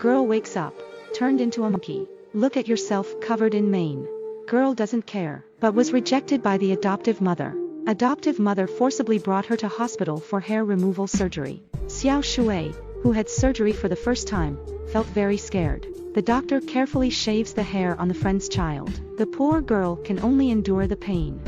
Girl wakes up, turned into a monkey. Look at yourself covered in mane. Girl doesn't care, but was rejected by the adoptive mother. Adoptive mother forcibly brought her to hospital for hair removal surgery. Xiao Shui, who had surgery for the first time, felt very scared. The doctor carefully shaves the hair on the friend's child. The poor girl can only endure the pain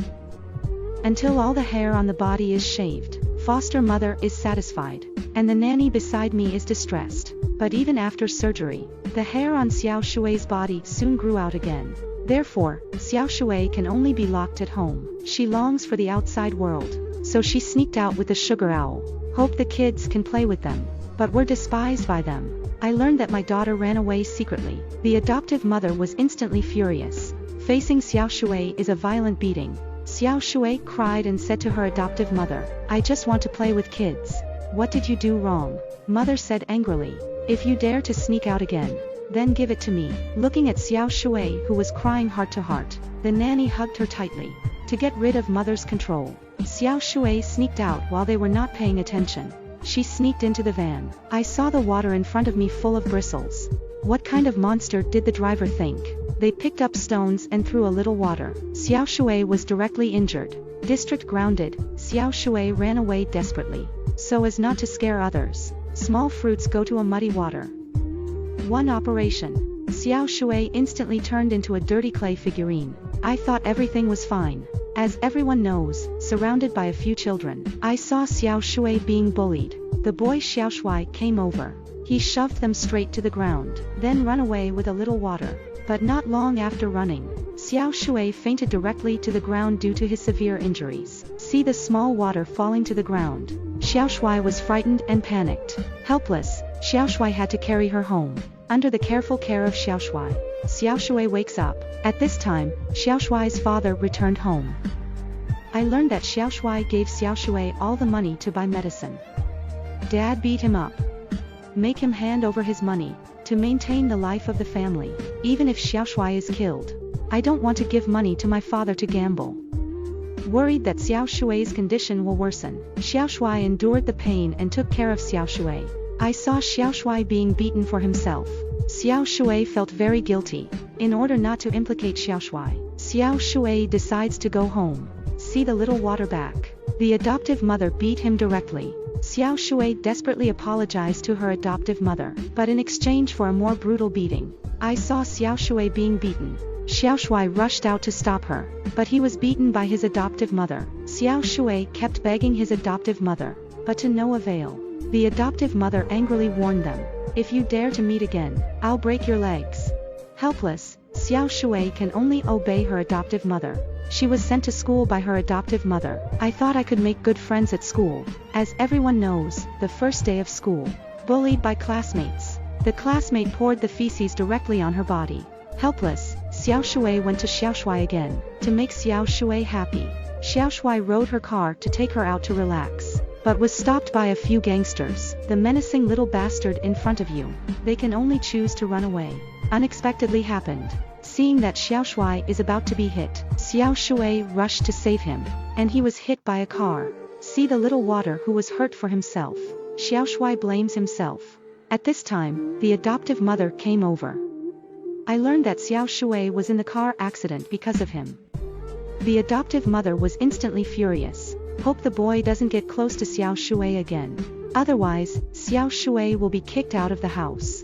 until all the hair on the body is shaved. Foster mother is satisfied, and the nanny beside me is distressed. But even after surgery, the hair on Xiao Shui's body soon grew out again. Therefore, Xiao Shui can only be locked at home. She longs for the outside world, so she sneaked out with the sugar owl. Hope the kids can play with them, but were despised by them. I learned that my daughter ran away secretly. The adoptive mother was instantly furious. Facing Xiao Shui is a violent beating. Xiao Shui cried and said to her adoptive mother, "I just want to play with kids." "What did you do wrong?" Mother said angrily. "If you dare to sneak out again, then give it to me." Looking at Xiao Shui, who was crying heart to heart, the nanny hugged her tightly. To get rid of mother's control, Xiao Shui sneaked out while they were not paying attention. She sneaked into the van. I saw the water in front of me full of bristles. What kind of monster did the driver think? They picked up stones and threw a little water. Xiao Shui was directly injured. District grounded, Xiao Shui ran away desperately, so as not to scare others. Small fruits go to a muddy water. One operation. Xiao Shui instantly turned into a dirty clay figurine. I thought everything was fine. As everyone knows, surrounded by a few children, I saw Xiao Shui being bullied. The boy Xiao Shui came over. He shoved them straight to the ground, then ran away with a little water. But not long after running, Xiao Shui fainted directly to the ground due to his severe injuries. See the small water falling to the ground. Xiao Shui was frightened and panicked. Helpless, Xiao Shui had to carry her home. Under the careful care of Xiao Shui, Xiao Shui wakes up. At this time, Xiao Shui's father returned home. I learned that Xiao Shui gave Xiao Shui all the money to buy medicine. Dad beat him up, make him hand over his money, to maintain the life of the family, even if Xiao Shui is killed. I don't want to give money to my father to gamble. Worried that Xiao Shui's condition will worsen, Xiao Shui endured the pain and took care of Xiao Shui. I saw Xiao Shui being beaten for himself. Xiao Shui felt very guilty. In order not to implicate Xiao Shui, Xiao Shui decides to go home. See the little water back. The adoptive mother beat him directly. Xiao Shui desperately apologized to her adoptive mother, but in exchange for a more brutal beating. I saw Xiao Shui being beaten. Xiao Shui rushed out to stop her, but he was beaten by his adoptive mother. Xiao Shui kept begging his adoptive mother, but to no avail. The adoptive mother angrily warned them, "If you dare to meet again, I'll break your legs." Helpless, Xiao Shui can only obey her adoptive mother. She was sent to school by her adoptive mother. I thought I could make good friends at school. As everyone knows, the first day of school, bullied by classmates. The classmate poured the feces directly on her body. Helpless, Xiao Shui went to Xiao Shui again, to make Xiao Shui happy. Xiao Shui rode her car to take her out to relax, but was stopped by a few gangsters. The menacing little bastard in front of you. They can only choose to run away. Unexpectedly happened. Seeing that Xiao Shui is about to be hit, Xiao Shui rushed to save him, and he was hit by a car. See the little water who was hurt for himself. Xiao Shui blames himself. At this time, the adoptive mother came over. I learned that Xiao Shui was in the car accident because of him. The adoptive mother was instantly furious. Hope the boy doesn't get close to Xiao Shui again. Otherwise, Xiao Shui will be kicked out of the house.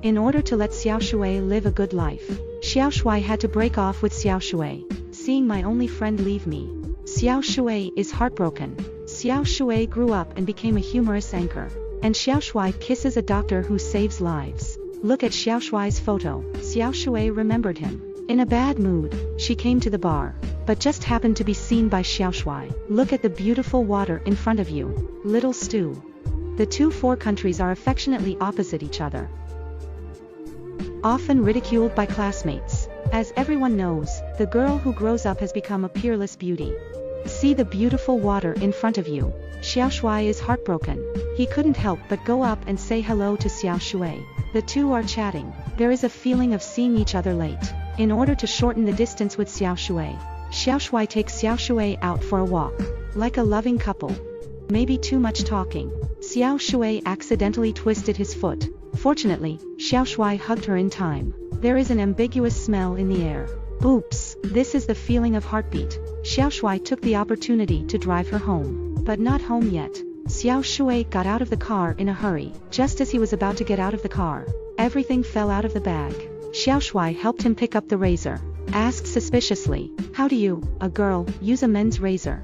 In order to let Xiao Shui live a good life, Xiao Shui had to break off with Xiao Shui. Seeing my only friend leave me, Xiao Shui is heartbroken. Xiao Shui grew up and became a humorous anchor. And Xiao Shui kisses a doctor who saves lives. Look at Xiao Shui's photo. Xiao Shui remembered him. In a bad mood, she came to the bar, but just happened to be seen by Xiao Shui. Look at the beautiful water in front of you. Little stew. The four countries are affectionately opposite each other. Often ridiculed by classmates. As everyone knows, the girl who grows up has become a peerless beauty. See the beautiful water in front of you. Xiao Shui is heartbroken. He couldn't help but go up and say hello to Xiao Shui. The two are chatting. There is a feeling of seeing each other late. In order to shorten the distance with Xiao Shui, Xiao Shui takes Xiao Shui out for a walk. Like a loving couple. Maybe too much talking. Xiao Shui accidentally twisted his foot. Fortunately, Xiao Shuai hugged her in time. There is an ambiguous smell in the air. Oops, this is the feeling of heartbeat. Xiao Shuai took the opportunity to drive her home. But not home yet. Xiao Shuai got out of the car in a hurry. Just as he was about to get out of the car, everything fell out of the bag. Xiao Shuai helped him pick up the razor. Asked suspiciously, "How do you, a girl, use a men's razor?"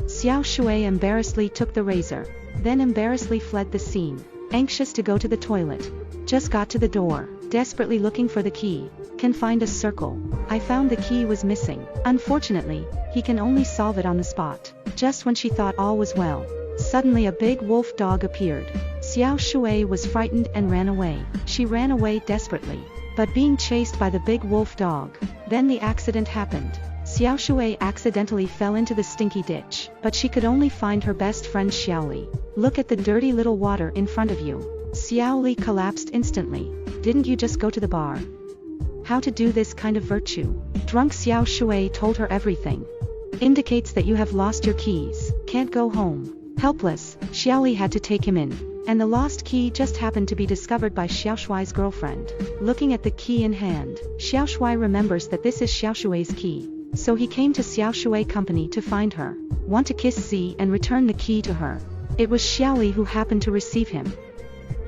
Xiao Shuai embarrassedly took the razor, then embarrassedly fled the scene, anxious to go to the toilet. Just got to the door, desperately looking for the key. Can find a circle. I found the key was missing. Unfortunately, he can only solve it on the spot. Just when she thought all was well, suddenly a big wolf dog appeared. Xiao Shuai was frightened and ran away. She ran away desperately, but being chased by the big wolf dog. Then the accident happened. Xiao Shuai accidentally fell into the stinky ditch, but she could only find her best friend Xiaoli. "Look at the dirty little water in front of you." Xiaoli collapsed instantly. "Didn't you just go to the bar? How to do this kind of virtue?" Drunk Xiao Shuai told her everything. "Indicates that you have lost your keys, can't go home." Helpless, Xiaoli had to take him in, and the lost key just happened to be discovered by Xiao Shuai's girlfriend. Looking at the key in hand, Xiao Shuai remembers that this is Xiao Shuai's key. So he came to Xiao Shuai company to find her, want to kiss Z and return the key to her. It was Xiaoli who happened to receive him.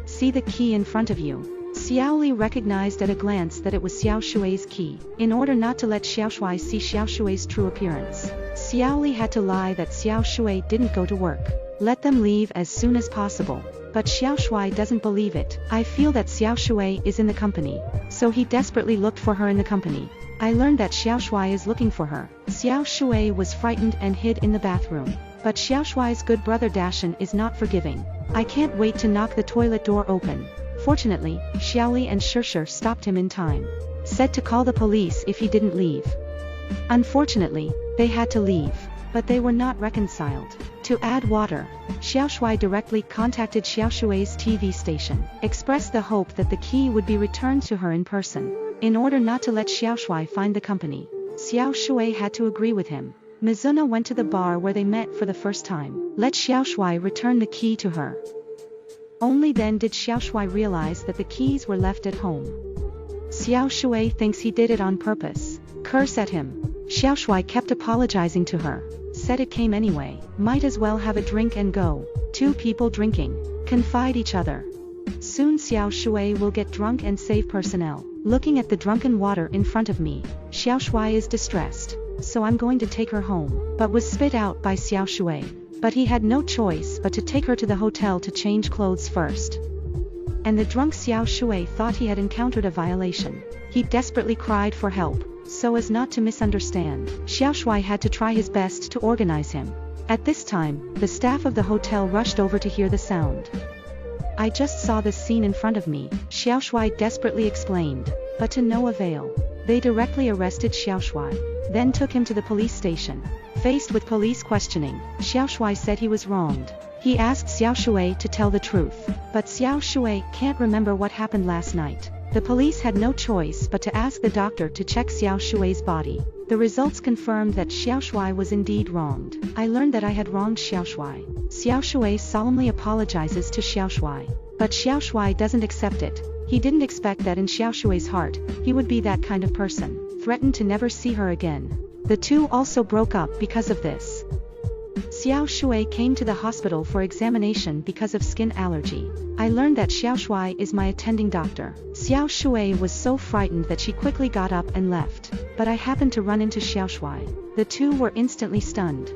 "See the key in front of you." Xiaoli recognized at a glance that it was Xiao Shuai's key. In order not to let Xiao Shuai see Xiao Shuai's true appearance, Xiaoli had to lie that Xiao Shuai didn't go to work. Let them leave as soon as possible. But Xiao Shuai doesn't believe it. "I feel that Xiao Shuai is in the company." So he desperately looked for her in the company. I learned that Xiao Shuai is looking for her. Xiao Shuai was frightened and hid in the bathroom. But Xiao Shuai's good brother Dashan is not forgiving. "I can't wait to knock the toilet door open." Fortunately, Xiaoli and Shishir stopped him in time. Said to call the police if he didn't leave. Unfortunately, they had to leave. But they were not reconciled. To add water, Xiao Shuai directly contacted Xiao Shuai's TV station, expressed the hope that the key would be returned to her in person. In order not to let Xiao Shuai find the company, Xiao Shuai had to agree with him. Mizuna went to the bar where they met for the first time. Let Xiao Shuai return the key to her. Only then did Xiao Shuai realize that the keys were left at home. Xiao Shuai thinks he did it on purpose. Curse at him. Xiao Shuai kept apologizing to her. Said it came anyway. Might as well have a drink and go. Two people drinking. Confide each other. Soon Xiao Shuai will get drunk and save personnel. Looking at the drunken water in front of me, Xiao Shuai is distressed. So I'm going to take her home. But was spit out by Xiao Shuai. But he had no choice but to take her to the hotel to change clothes first. And the drunk Xiao Shuai thought he had encountered a violation. He desperately cried for help. So as not to misunderstand, Xiao Shuai had to try his best to organize him. At this time, the staff of the hotel rushed over to hear the sound. "I just saw this scene in front of me," Xiao Shuai desperately explained. But to no avail. They directly arrested Xiao Shuai. Then took him to the police station. Faced with police questioning, Xiao Shuai said he was wronged. He asked Xiao Shuai to tell the truth. But Xiao Shuai can't remember what happened last night. The police had no choice but to ask the doctor to check Xiao Shuai's body. The results confirmed that Xiao Shuai was indeed wronged. I learned that I had wronged Xiao Shuai. Xiao Shuai solemnly apologizes to Xiao Shuai. But Xiao Shuai doesn't accept it. He didn't expect that in Xiao Shuai's heart, he would be that kind of person. Threatened to never see her again. The two also broke up because of this. Xiao Shuai came to the hospital for examination because of skin allergy. I learned that Xiao Shuai is my attending doctor. Xiao Shuai was so frightened that she quickly got up and left. But I happened to run into Xiao Shuai. The two were instantly stunned.